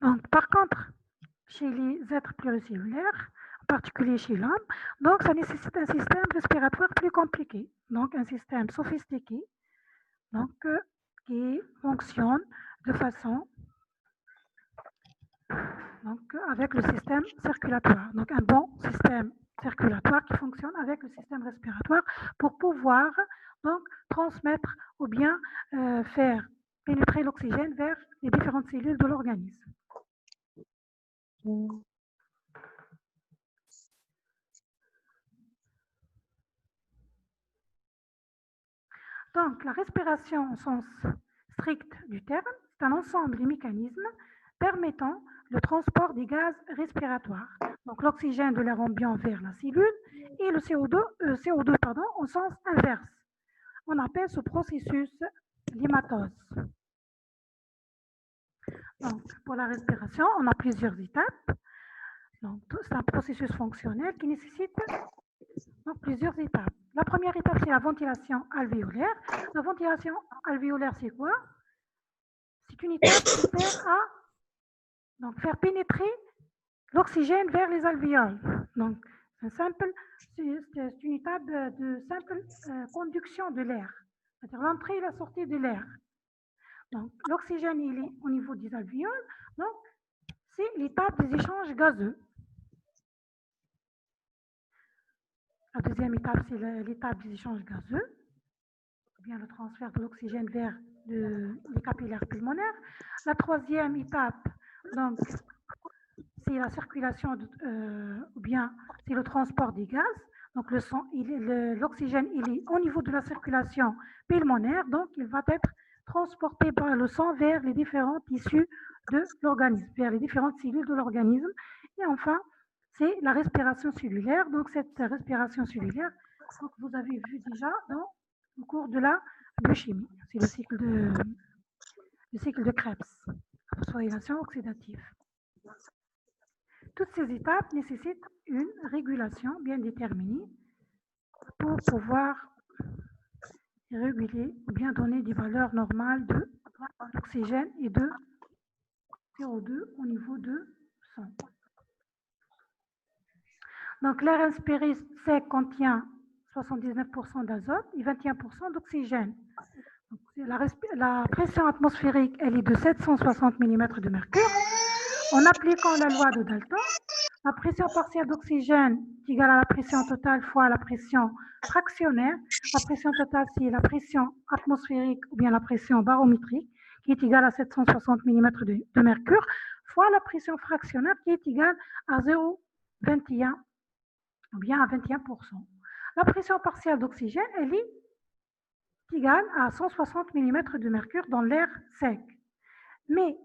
Donc, par contre, chez les êtres pluricellulaires, en particulier chez l'homme, donc ça nécessite un système respiratoire plus compliqué, donc un système sophistiqué, donc qui fonctionne de façon avec le système circulatoire. Donc un bon système circulatoire qui fonctionne avec le système respiratoire pour pouvoir donc transmettre ou bien faire pénétrer l'oxygène vers les différentes cellules de l'organisme. Donc, la respiration au sens strict du terme, c'est un ensemble de mécanismes permettant le transport des gaz respiratoires. Donc, l'oxygène de l'air ambiant vers la cellule et le CO2 au sens inverse. On appelle ce processus l'hématose. Donc, pour la respiration, on a plusieurs étapes. Donc, c'est un processus fonctionnel qui nécessite donc, plusieurs étapes. La première étape, c'est la ventilation alvéolaire. La ventilation alvéolaire, c'est quoi? C'est une étape qui sert à donc, faire pénétrer l'oxygène vers les alvéoles. Donc, c'est une étape de simple conduction de l'air, c'est-à-dire l'entrée et la sortie de l'air. Donc, l'oxygène, il est au niveau des alvéoles. Donc, c'est l'étape des échanges gazeux. La deuxième étape, c'est l'étape des échanges gazeux, ou bien le transfert de l'oxygène vers les capillaires pulmonaires. La troisième étape, donc, c'est la circulation, ou bien c'est le transport des gaz. Donc, l'oxygène, il est au niveau de la circulation pulmonaire, donc il va être transporté par le sang vers les différents tissus de l'organisme, vers les différentes cellules de l'organisme. Et enfin, c'est la respiration cellulaire. Donc, cette respiration cellulaire, donc, vous avez vu déjà dans le cours de la biochimie. C'est le cycle de Krebs, la phosphorylation oxydative. Toutes ces étapes nécessitent une régulation bien déterminée pour pouvoir réguler ou bien donner des valeurs normales d'oxygène et de CO2 au niveau de sang. Donc, l'air inspiré sec contient 79% d'azote et 21% d'oxygène. La pression atmosphérique, elle est de 760 mm de mercure. En appliquant la loi de Dalton, la pression partielle d'oxygène est égale à la pression totale fois la pression fractionnaire. La pression totale, c'est la pression atmosphérique ou bien la pression barométrique, qui est égale à 760 mm de mercure, fois la pression fractionnaire, qui est égale à 0,21 ou bien à 21%. La pression partielle d'oxygène, elle est égale à 160 mm de mercure dans l'air sec. Mais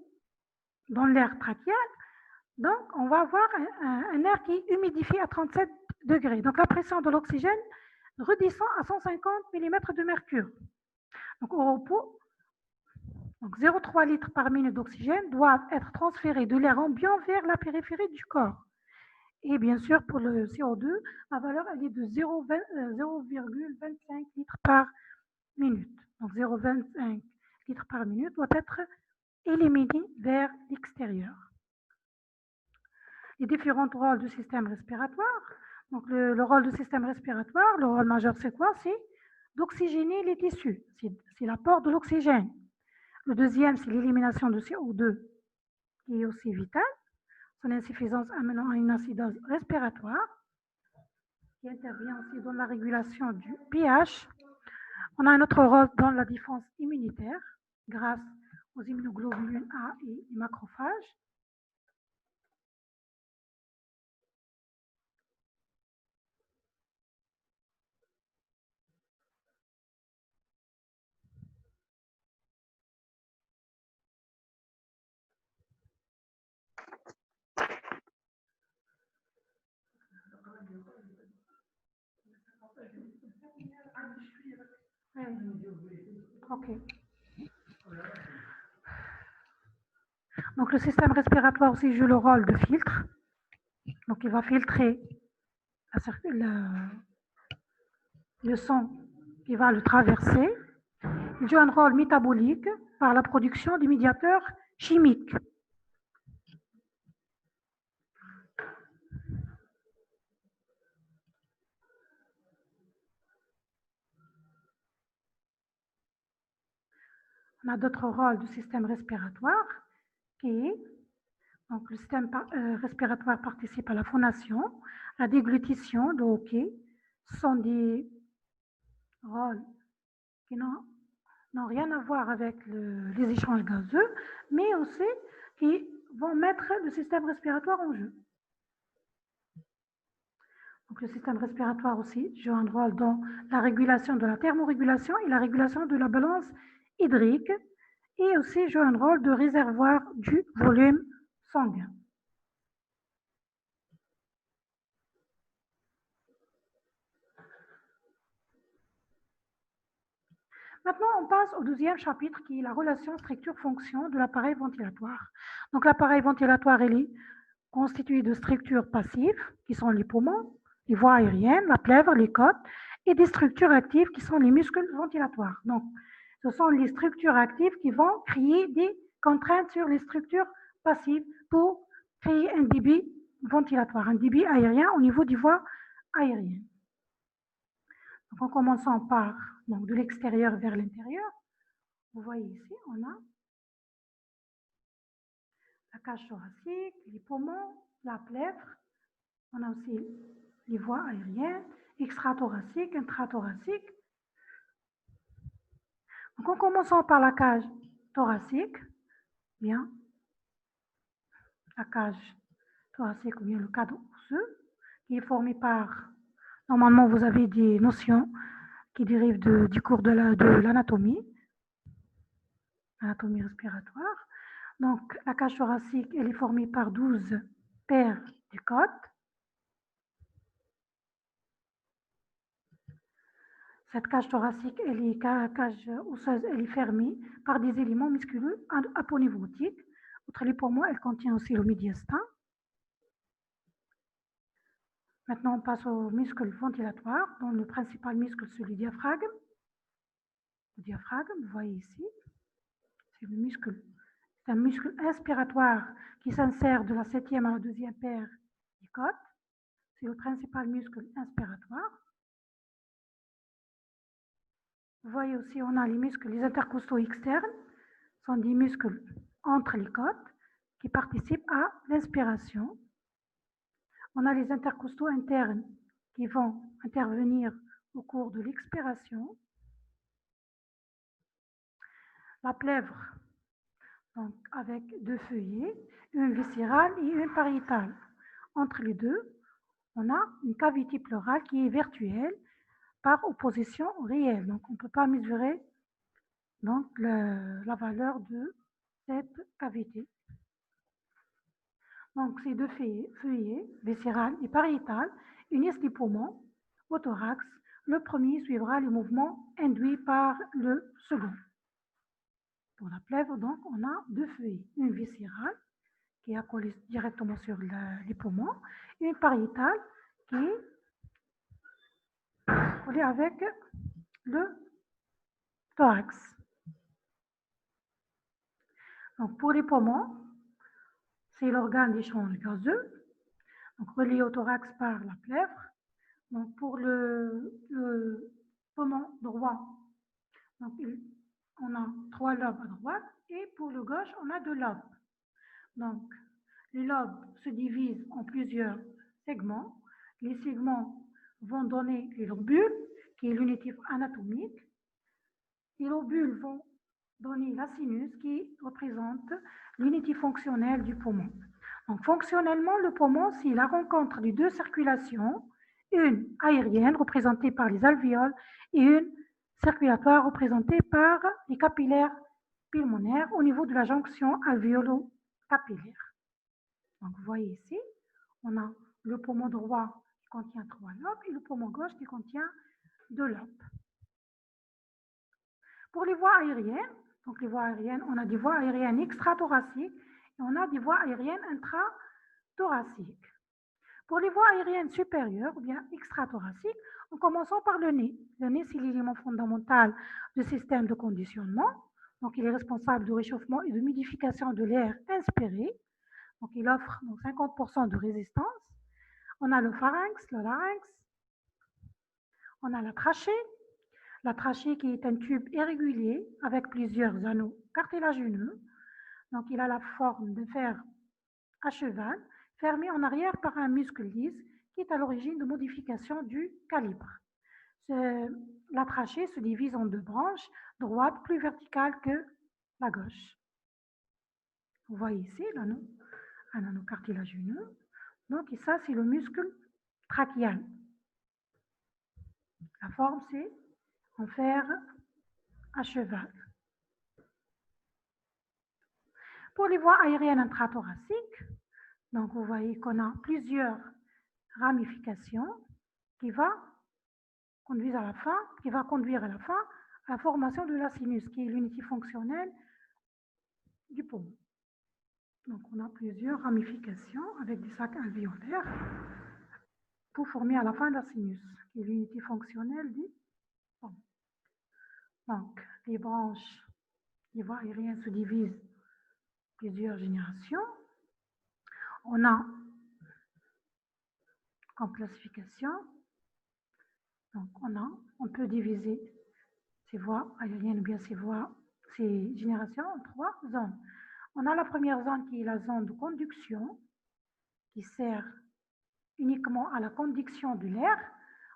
dans l'air trachéal, donc, on va avoir un air qui est humidifié à 37 degrés. Donc, la pression de l'oxygène redescend à 150 mm de mercure. Donc, au repos, 0,3 litres par minute d'oxygène doivent être transférés de l'air ambiant vers la périphérie du corps. Et bien sûr, pour le CO2, la valeur elle est de 0,25 litres par minute. Donc, 0,25 litres par minute doit être éliminé vers l'extérieur. Les différents rôles du système respiratoire. Donc, le rôle du système respiratoire, le rôle majeur, c'est quoi? C'est d'oxygéner les tissus. C'est l'apport de l'oxygène. Le deuxième, c'est l'élimination de CO2, qui est aussi vital. Son insuffisance amenant à une acidose respiratoire, qui intervient aussi dans la régulation du pH. On a un autre rôle dans la défense immunitaire, grâce aux immunoglobulines A et les macrophages. Ok. Donc, le système respiratoire aussi joue le rôle de filtre. Donc, il va filtrer le sang qui va le traverser. Il joue un rôle métabolique par la production du médiateur chimique. On a d'autres rôles du système respiratoire qui est, donc le système respiratoire participe à la phonation, à la déglutition, le hoquet. Ce sont des rôles qui n'ont rien à voir avec les échanges gazeux, mais aussi qui vont mettre le système respiratoire en jeu. Donc, le système respiratoire aussi joue un rôle dans la régulation de la thermorégulation et la régulation de la balance hydrique, et aussi joue un rôle de réservoir du volume sanguin. Maintenant, on passe au deuxième chapitre qui est la relation structure-fonction de l'appareil ventilatoire. Donc, l'appareil ventilatoire est constitué de structures passives, qui sont les poumons, les voies aériennes, la plèvre, les côtes, et des structures actives qui sont les muscles ventilatoires. Donc, ce sont les structures actives qui vont créer des contraintes sur les structures passives pour créer un débit ventilatoire, un débit aérien au niveau des voies aériennes. Donc, en commençant par donc, de l'extérieur vers l'intérieur, vous voyez ici, on a la cage thoracique, les poumons, la plèvre, on a aussi les voies aériennes, extrathoraciques, intrathoraciques. Donc, en commençant par la cage thoracique, bien, la cage thoracique ou bien le cadre osseux, qui est formé par, normalement, vous avez des notions qui dérivent du cours de l'anatomie, anatomie respiratoire. Donc, la cage thoracique, elle est formée par 12 paires de côtes. Cette cage thoracique, cage osseuse, elle est fermée par des éléments musculeux aponeurotiques. Outre les poumons, elle contient aussi le médiastin. Maintenant, on passe au muscle ventilatoire, dont le principal muscle, c'est le diaphragme. Le diaphragme, vous voyez ici, c'est un muscle inspiratoire qui s'insère de la 7e à la 2e paire des côtes. C'est le principal muscle inspiratoire. Vous voyez aussi, on a les muscles, les intercostaux externes, sont des muscles entre les côtes qui participent à l'inspiration. On a les intercostaux internes qui vont intervenir au cours de l'expiration. La plèvre, donc avec 2 feuillets, une viscérale et une pariétale. Entre les deux, on a une cavité pleurale qui est virtuelle par opposition au réel. Donc, on ne peut pas mesurer donc, la valeur de cette cavité. Donc, ces 2 feuillets, viscérales et pariétales, unissent les poumons au thorax. Le premier suivra les mouvements induits par le second. Pour la plèvre, donc, on a 2 feuillets, une viscérale qui est accolée directement sur les poumons, et une pariétale qui est collée avec le thorax. Donc, pour les poumons, c'est l'organe d'échange gazeux, donc relié au thorax par la plèvre. Donc, pour le poumon droit, donc, on a 3 lobes à droite, et pour le gauche, on a 2 lobes. Donc, les lobes se divisent en plusieurs segments. Les segments vont donner les lobules, qui est l'unité anatomique. Les lobules vont donner la sinus, qui représente l'unité fonctionnelle du poumon. Donc, fonctionnellement, le poumon, c'est la rencontre de 2 circulations, une aérienne représentée par les alvéoles et une circulatoire représentée par les capillaires pulmonaires au niveau de la jonction alvéolo-capillaire. Donc, vous voyez ici, on a le poumon droit qui contient 3 lobes et le poumon gauche qui contient 2 lobes. Pour les voies aériennes, donc les voies aériennes, on a des voies aériennes extrathoraciques et on a des voies aériennes intrathoraciques. Pour les voies aériennes supérieures ou bien extrathoraciques, en commençant par le nez. Le nez, c'est l'élément fondamental du système de conditionnement. Donc, il est responsable du réchauffement et de l'humidification de l'air inspiré. Donc, il offre 50% de résistance. On a le pharynx, le larynx. On a la trachée. La trachée qui est un tube irrégulier avec plusieurs anneaux cartilagineux. Donc, il a la forme de fer à cheval, fermé en arrière par un muscle lisse qui est à l'origine de modification du calibre. La trachée se divise en deux branches, droite plus verticale que la gauche. Vous voyez ici un anneau cartilagineux. Donc, et ça, c'est le muscle trachéal. La forme, c'est en fer à cheval. Pour les voies aériennes intrathoraciques, donc vous voyez qu'on a plusieurs ramifications qui va conduire à la fin à la formation de la sinus, qui est l'unité fonctionnelle du poumon. Donc on a plusieurs ramifications avec des sacs alvéolaires pour former à la fin la sinus, qui est l'unité fonctionnelle du poumon. Donc les branches des voies aériennes se divisent en plusieurs générations. On a en classification, donc on peut diviser ces voies aériennes ou bien ces générations en trois zones. On a la première zone qui est la zone de conduction, qui sert uniquement à la conduction de l'air.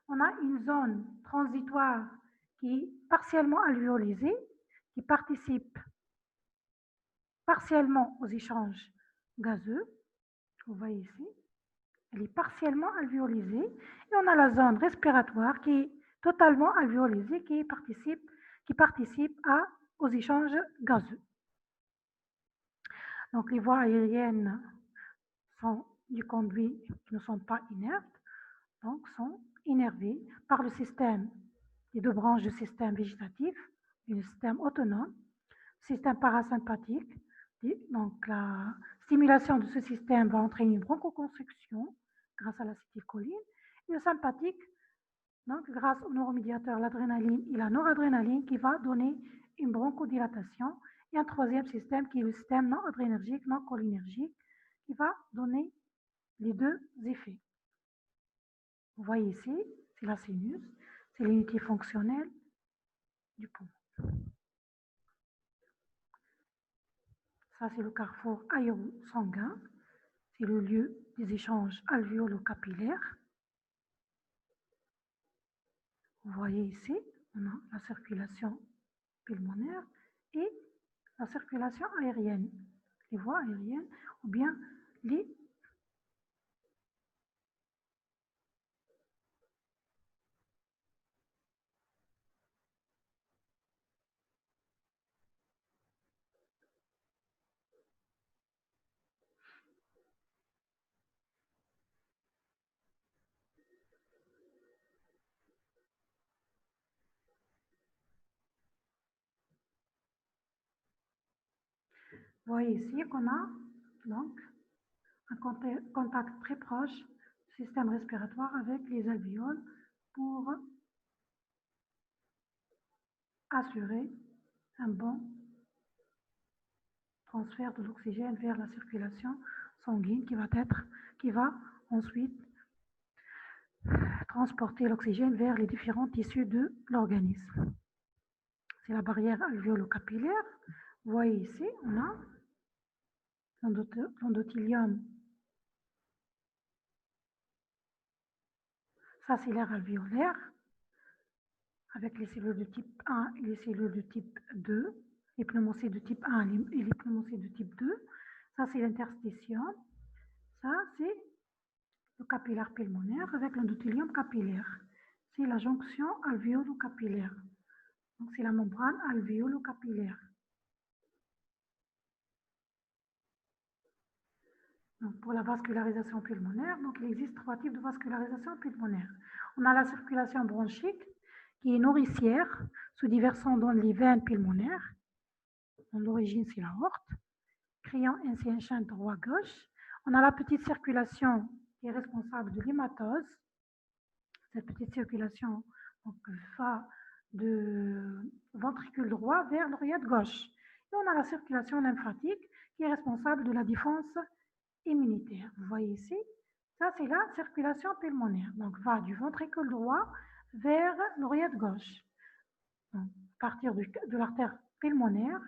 On a une zone transitoire qui est partiellement alvéolisée, qui participe partiellement aux échanges gazeux. Vous voyez ici, elle est partiellement alvéolisée. Et on a la zone respiratoire qui est totalement alvéolisée, qui participe aux échanges gazeux. Donc, les voies aériennes du conduit qui ne sont pas inertes, donc sont innervées par le système, les deux branches du système végétatif, du système autonome, système parasympathique. Donc, la stimulation de ce système va entraîner une bronchoconstriction grâce à l'acétylcholine. Et le sympathique, donc, grâce au neuromédiateur, l'adrénaline et la noradrénaline, qui va donner une bronchodilatation. Et un troisième système qui est le système non adrénergique, non cholinergique, qui va donner les deux effets. Vous voyez ici, c'est la sinus, c'est l'unité fonctionnelle du poumon. Ça, c'est le carrefour aérosanguin. C'est le lieu des échanges alvéolo-capillaires. Vous voyez ici, on a la circulation pulmonaire et la circulation aérienne. Les voies aériennes ou bien les Vous voyez ici qu'on a donc un contact très proche du système respiratoire avec les alvéoles pour assurer un bon transfert de l'oxygène vers la circulation sanguine qui va ensuite transporter l'oxygène vers les différents tissus de l'organisme. C'est la barrière alvéolo-capillaire. Vous voyez ici, on a l'endothélium. Ça, c'est l'air alvéolaire avec les cellules de type 1 et les cellules de type 2, les pneumocytes de type 1 et les pneumocytes de type 2. Ça, c'est l'interstitium. Ça, c'est le capillaire pulmonaire avec l'endothélium capillaire. C'est la jonction alvéolo-capillaire. Donc, c'est la membrane alvéolo-capillaire. Donc, pour la vascularisation pulmonaire, donc, il existe trois types de vascularisation pulmonaire. On a la circulation bronchique, qui est nourricière, se déversant dans les veines pulmonaires. L'origine, c'est l'aorte, créant ainsi un champ droit-gauche. On a la petite circulation qui est responsable de l'hématose. Cette petite circulation donc, va de ventricule droit vers l'oreillette gauche. Et on a la circulation lymphatique qui est responsable de la défense immunitaire. Vous voyez ici, ça c'est la circulation pulmonaire. Donc va du ventricule droit vers l'oreillette gauche. Donc, à partir de l'artère pulmonaire.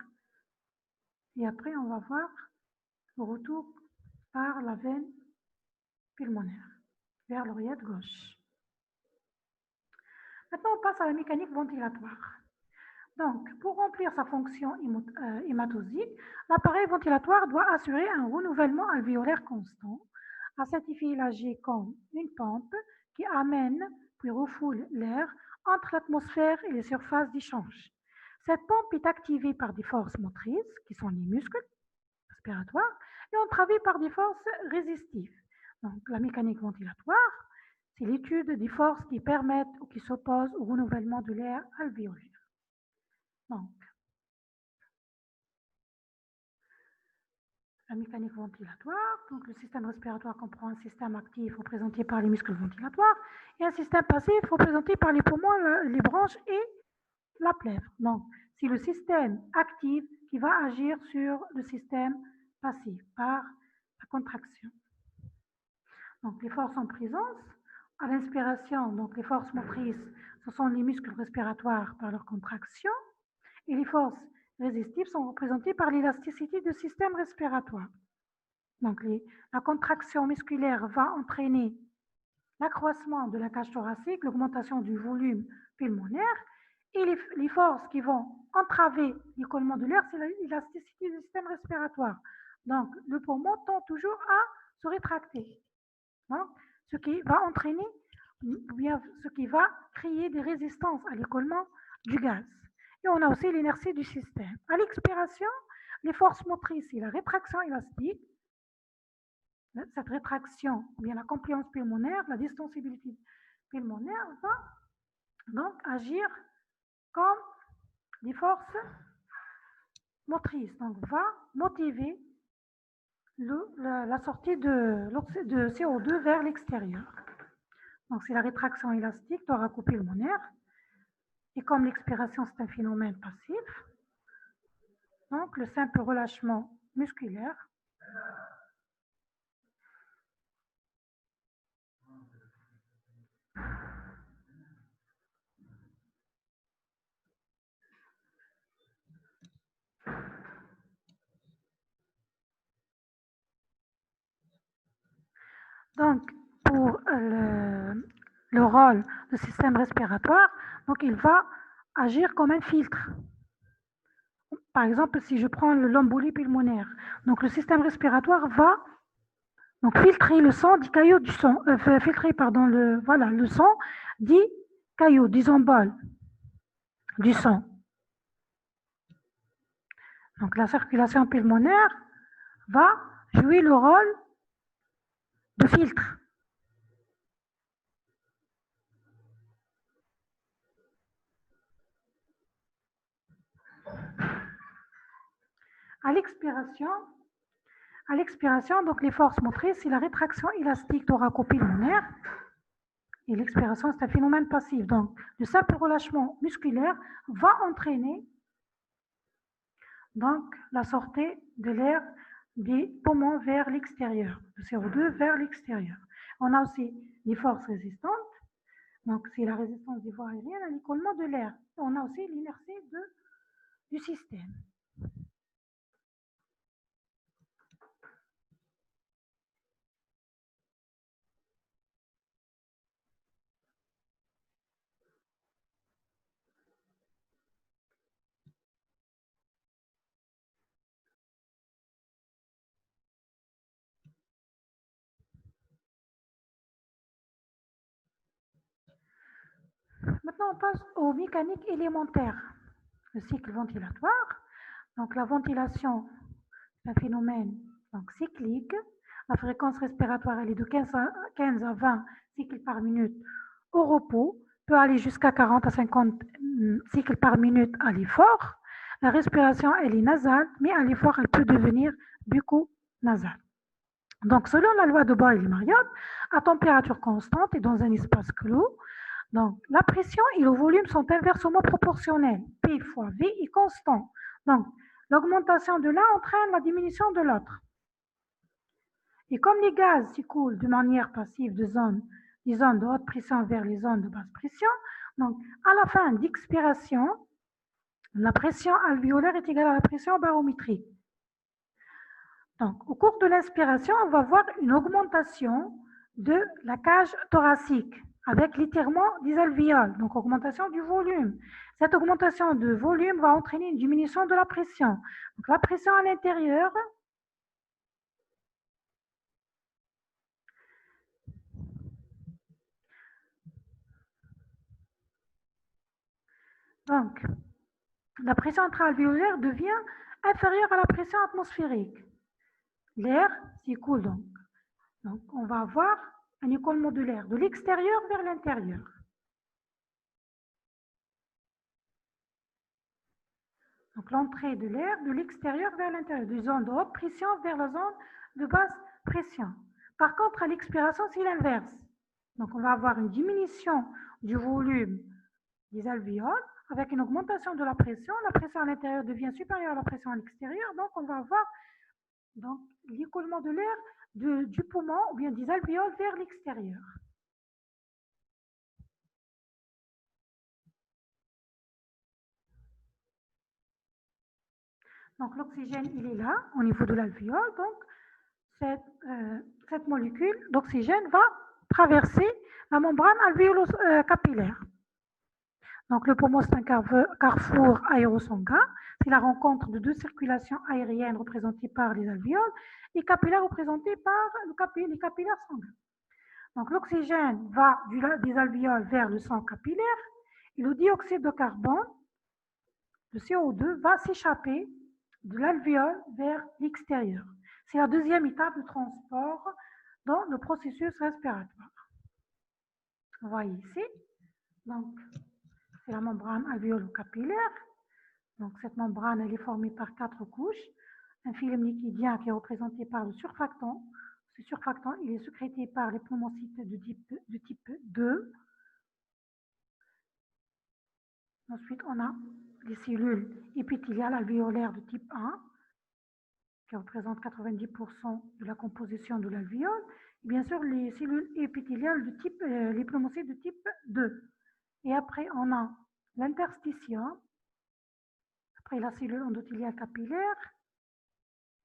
Et après, on va voir le retour par la veine pulmonaire vers l'oreillette gauche. Maintenant, on passe à la mécanique ventilatoire. Donc, pour remplir sa fonction hématosique, l'appareil ventilatoire doit assurer un renouvellement alvéolaire constant, à certifier la G comme une pompe qui amène puis refoule l'air entre l'atmosphère et les surfaces d'échange. Cette pompe est activée par des forces motrices, qui sont les muscles respiratoires, et entravée par des forces résistives. Donc, la mécanique ventilatoire, c'est l'étude des forces qui permettent ou qui s'opposent au renouvellement de l'air alvéolaire. Donc, la mécanique ventilatoire, donc le système respiratoire comprend un système actif représenté par les muscles ventilatoires et un système passif représenté par les poumons, les branches et la plèvre. Donc, c'est le système actif qui va agir sur le système passif par la contraction. Donc, les forces en présence, à l'inspiration, donc les forces motrices, ce sont les muscles respiratoires par leur contraction, et les forces résistitives sont représentées par l'élasticité du système respiratoire. Donc, la contraction musculaire va entraîner l'accroissement de la cage thoracique, l'augmentation du volume pulmonaire, et les forces qui vont entraver l'écoulement de l'air, c'est l'élasticité du système respiratoire. Donc, le poumon tend toujours à se rétracter. Donc, ce qui va entraîner, bien, ce qui va créer des résistances à l'écoulement du gaz. Et on a aussi l'inertie du système. À l'expiration, les forces motrices et la rétraction élastique, cette rétraction, bien la compliance pulmonaire, la distensibilité pulmonaire va donc agir comme des forces motrices, donc va motiver la sortie de CO2 vers l'extérieur. Donc c'est la rétraction élastique thoraco-pulmonaire. Et comme l'expiration, c'est un phénomène passif, donc le simple relâchement musculaire donc pour le rôle du système respiratoire, donc il va agir comme un filtre. Par exemple, si je prends l'embolie pulmonaire, donc le système respiratoire va donc filtrer le sang des caillots du sang, filtrer pardon le sang des caillots, des emboles du sang. Donc la circulation pulmonaire va jouer le rôle de filtre. À l'expiration, donc les forces motrices, c'est la rétraction élastique thoraco-pulmonaire. Et l'expiration, c'est un phénomène passif. Donc, le simple relâchement musculaire va entraîner donc la sortie de l'air des poumons vers l'extérieur, le CO2 vers l'extérieur. On a aussi les forces résistantes. Donc, c'est la résistance des voies aériennes à l'écoulement de l'air. On a aussi l'inertie du système. Maintenant, on passe aux mécaniques élémentaires. Le cycle ventilatoire. Donc, la ventilation, c'est un phénomène donc, cyclique. La fréquence respiratoire, elle est de 15 à 20 cycles par minute au repos, peut aller jusqu'à 40 à 50 cycles par minute à l'effort. La respiration, elle est nasale, mais à l'effort, elle peut devenir bucco-nasale. Donc, selon la loi de Boyle-Marriott, à température constante et dans un espace clos, donc, la pression et le volume sont inversement proportionnels. P fois V est constant. Donc, l'augmentation de l'un entraîne la diminution de l'autre. Et comme les gaz s'écoulent de manière passive des zones de haute pression vers les zones de basse pression, donc à la fin d'expiration, La pression alvéolaire est égale à la pression barométrique. Donc, au cours de l'inspiration, on va voir une augmentation de la cage thoracique avec l'étirement des alvéoles, donc augmentation du volume. Cette augmentation de volume va entraîner une diminution de la pression. Donc, la pression à l'intérieur donc, la pression intra-alvéolaire devient inférieure à la pression atmosphérique. L'air s'écoule donc. Donc, on va avoir un écoulement de l'air de l'extérieur vers l'intérieur. Donc, l'entrée de l'air de l'extérieur vers l'intérieur, de zone de haute pression vers la zone de basse pression. Par contre, à l'expiration, c'est l'inverse. Donc, on va avoir une diminution du volume des alvéoles avec une augmentation de la pression. La pression à l'intérieur devient supérieure à la pression à l'extérieur. Donc, on va avoir l'écoulement de l'air du poumon ou bien des alvéoles vers l'extérieur. Donc, l'oxygène, il est là, au niveau de l'alvéole. Donc, cette molécule d'oxygène va traverser la membrane alvéolo-capillaire. Donc, le poumon, c'est un carrefour aérosanguin. C'est la rencontre de deux circulations aériennes représentées par les alvéoles et capillaires représentées par les capillaires sanguins. Donc, l'oxygène va des alvéoles vers le sang capillaire et le dioxyde de carbone, le CO2, va s'échapper de l'alvéole vers l'extérieur. C'est la deuxième étape de transport dans le processus respiratoire. Vous voyez ici, donc c'est la membrane alvéolo-capillaire. Donc cette membrane, elle est formée par 4 couches. Un film liquidien qui est représenté par le surfactant. Ce surfactant, il est sécrété par les pneumocytes de type 2. Ensuite, on a les cellules épithéliales alvéolaires de type 1, qui représentent 90% de la composition de l'alvéole. Et bien sûr, les cellules épithéliales de type, les pneumocytes de type 2. Et après, on a l'interstitium, après la cellule endothéliale capillaire,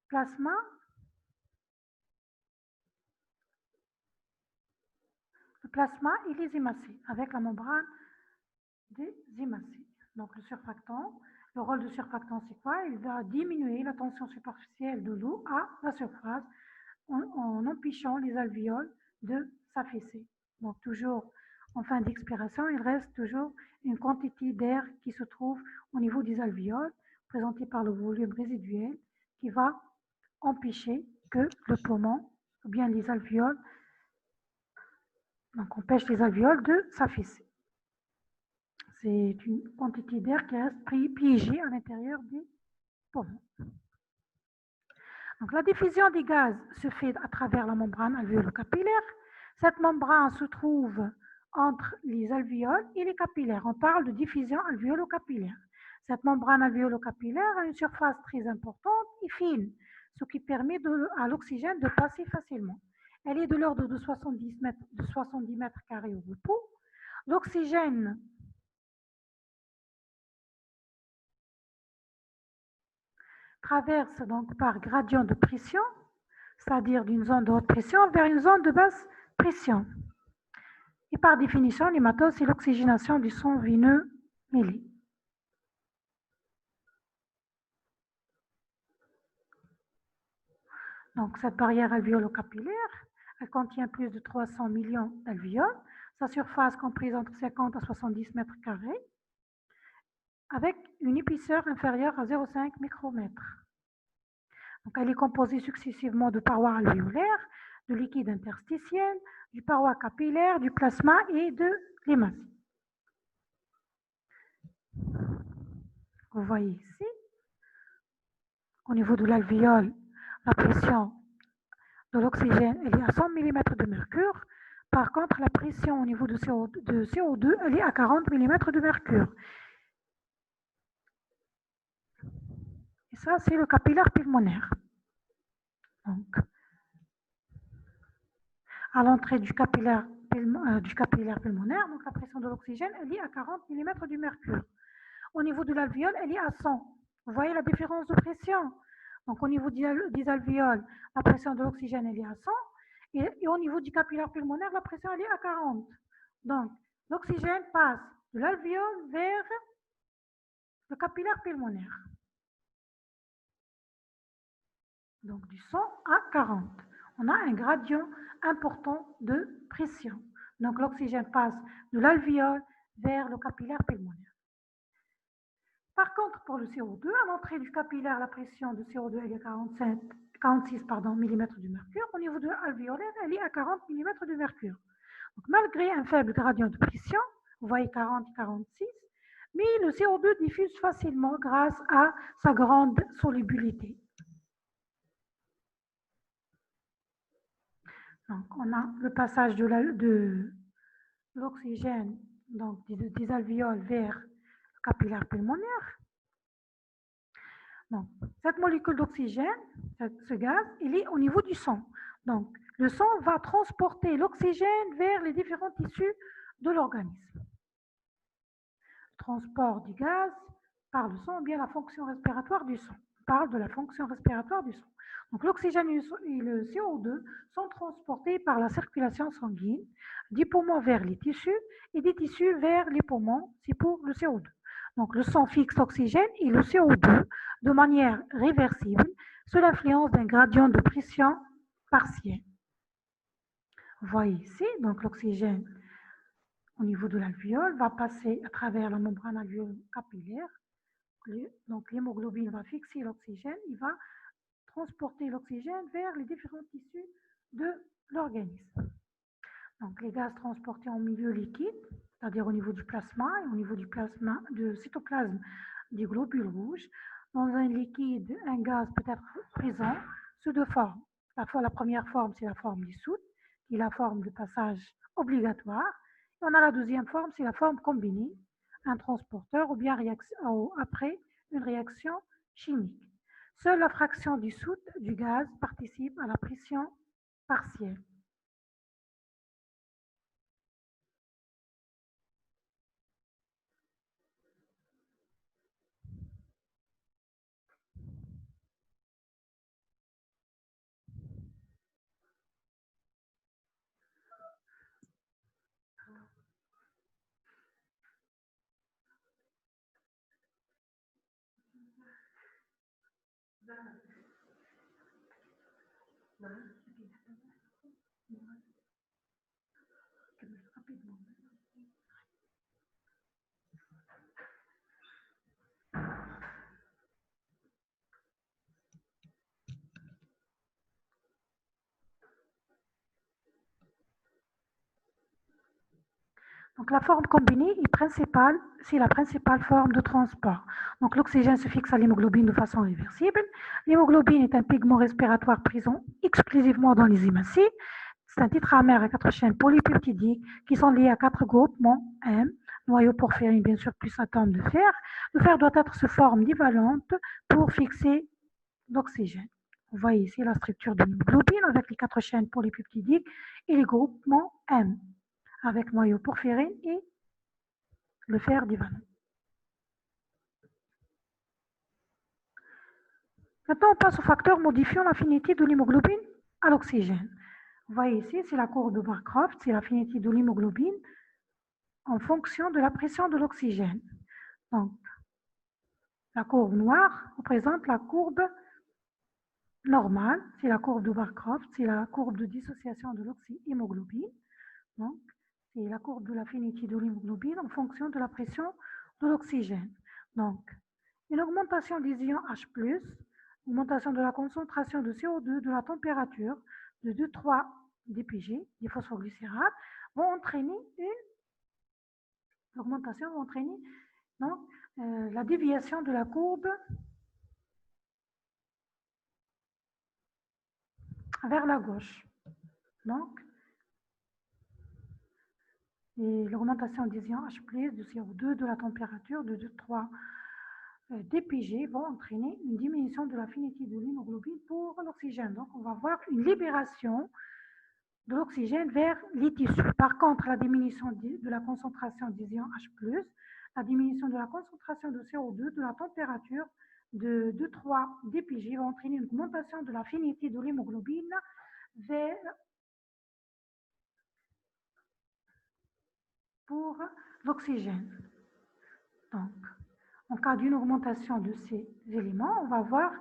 plasma, le plasma et les hémacées, avec la membrane des hémacées. Donc, le surfactant, le rôle du surfactant, c'est quoi? Il va diminuer la tension superficielle de l'eau à la surface en empêchant les alvéoles de s'affaisser. Donc, toujours en fin d'expiration, il reste toujours une quantité d'air qui se trouve au niveau des alvéoles, présentée par le volume résiduel, qui va empêcher que le poumon ou bien les alvéoles, donc empêche les alvéoles de s'affaisser. C'est une quantité d'air qui reste piégée à l'intérieur des poumons. Donc, la diffusion des gaz se fait à travers la membrane alvéolo-capillaire. Cette membrane se trouve entre les alvéoles et les capillaires. On parle de diffusion alvéolo-capillaire. Cette membrane alvéolo-capillaire a une surface très importante et fine, ce qui permet à l'oxygène de passer facilement. Elle est de l'ordre de 70 mètres carrés au repos. L'oxygène traverse donc par gradient de pression, c'est-à-dire d'une zone de haute pression vers une zone de basse pression. Et par définition, l'hématose, c'est l'oxygénation du sang veineux mêlé. Donc, cette barrière alvéolo-capillaire, elle contient plus de 300 millions d'alvéoles. Sa surface comprise entre 50 à 70 mètres carrés, avec une épaisseur inférieure à 0,5 micromètre. Donc, elle est composée successivement de parois alvéolaires, de liquide interstitiel, du paroi capillaire, du plasma et de l'hématie. Vous voyez ici, au niveau de l'alvéole, la pression de l'oxygène est à 100 mm de mercure. Par contre, la pression au niveau de CO2 elle est à 40 mm de mercure. Et ça, c'est le capillaire pulmonaire. Donc, à l'entrée du capillaire pulmonaire, donc la pression de l'oxygène elle est à 40 mm du mercure. Au niveau de l'alvéole, elle est à 100. Vous voyez la différence de pression? Donc, au niveau des alvéoles, la pression de l'oxygène, elle est à 100. Et au niveau du capillaire pulmonaire, la pression, elle est à 40. Donc, l'oxygène passe de l'alvéole vers le capillaire pulmonaire. Donc, du 100 à 40. On a un gradient important de pression. Donc, l'oxygène passe de l'alvéole vers le capillaire pulmonaire. Par contre, pour le CO2, à l'entrée du capillaire, la pression de CO2 elle est à 46 mm du mercure. Au niveau de l'alvéolaire, elle est à 40 mm du mercure. Donc, malgré un faible gradient de pression, vous voyez 40-46, mais le CO2 diffuse facilement grâce à sa grande solubilité. Donc, on a le passage de l'oxygène, donc des alvéoles vers le capillaire pulmonaire. Donc, cette molécule d'oxygène, ce gaz, il est au niveau du sang. Donc, le sang va transporter l'oxygène vers les différents tissus de l'organisme. Transport du gaz par le sang, ou bien la fonction respiratoire du sang. On parle de la fonction respiratoire du sang. Donc, l'oxygène et le CO2 sont transportés par la circulation sanguine des poumons vers les tissus et des tissus vers les poumons, c'est pour le CO2. Donc, le sang fixe l'oxygène et le CO2 de manière réversible sous l'influence d'un gradient de pression partiel. Vous voyez ici, donc l'oxygène au niveau de l'alvéole va passer à travers la membrane alvéolaire capillaire. Donc, l'hémoglobine va fixer l'oxygène, il va transporter l'oxygène vers les différents tissus de l'organisme. Donc, les gaz transportés en milieu liquide, c'est-à-dire au niveau du plasma et au niveau du cytoplasme des globules rouges. Dans un liquide, un gaz peut être présent sous deux formes. La première forme, c'est la forme dissoute, qui est la forme de passage obligatoire. Et on a la deuxième forme, c'est la forme combinée, un transporteur ou bien après une réaction chimique. Seule la fraction dissoute du gaz participe à la pression partielle. Donc, la forme combinée est principale, c'est la principale forme de transport. Donc, l'oxygène se fixe à l'hémoglobine de façon réversible. L'hémoglobine est un pigment respiratoire présent exclusivement dans les hématocytes. C'est un tétramère à 4 chaînes polypeptidiques qui sont liés à 4 groupements M, noyau porphyrine, bien sûr, plus atome de fer. Le fer doit être sous forme divalente pour fixer l'oxygène. Vous voyez ici la structure de l'hémoglobine avec les 4 chaînes polypeptidiques et les groupements M, avec noyau porphyrine et le fer divalent. Maintenant, on passe au facteur modifiant l'affinité de l'hémoglobine à l'oxygène. Vous voyez ici, c'est la courbe de Markov, c'est l'affinité de l'hémoglobine en fonction de la pression de l'oxygène. Donc, la courbe noire représente la courbe normale, c'est la courbe de Markov, c'est la courbe de dissociation de l'hémoglobine. Donc, c'est la courbe de l'affinité de l'hémoglobine en fonction de la pression de l'oxygène. Donc, une augmentation des ions H+, augmentation de la concentration de CO2, de la température de 2,3 dpg, des phosphoglycérates, vont entraîner l'augmentation va entraîner donc, la déviation de la courbe vers la gauche. Donc, l'augmentation des ions H+, de CO2, de la température de 2,3 dpg vont entraîner une diminution de l'affinité de l'hémoglobine pour l'oxygène. Donc, on va voir une libération de l'oxygène vers les tissus. Par contre, la diminution de la concentration d'ion H+, la diminution de la concentration de CO2, de la température de 2,3 dpJ va entraîner une augmentation de l'affinité de l'hémoglobine vers pour l'oxygène. Donc, en cas d'une augmentation de ces éléments, on va voir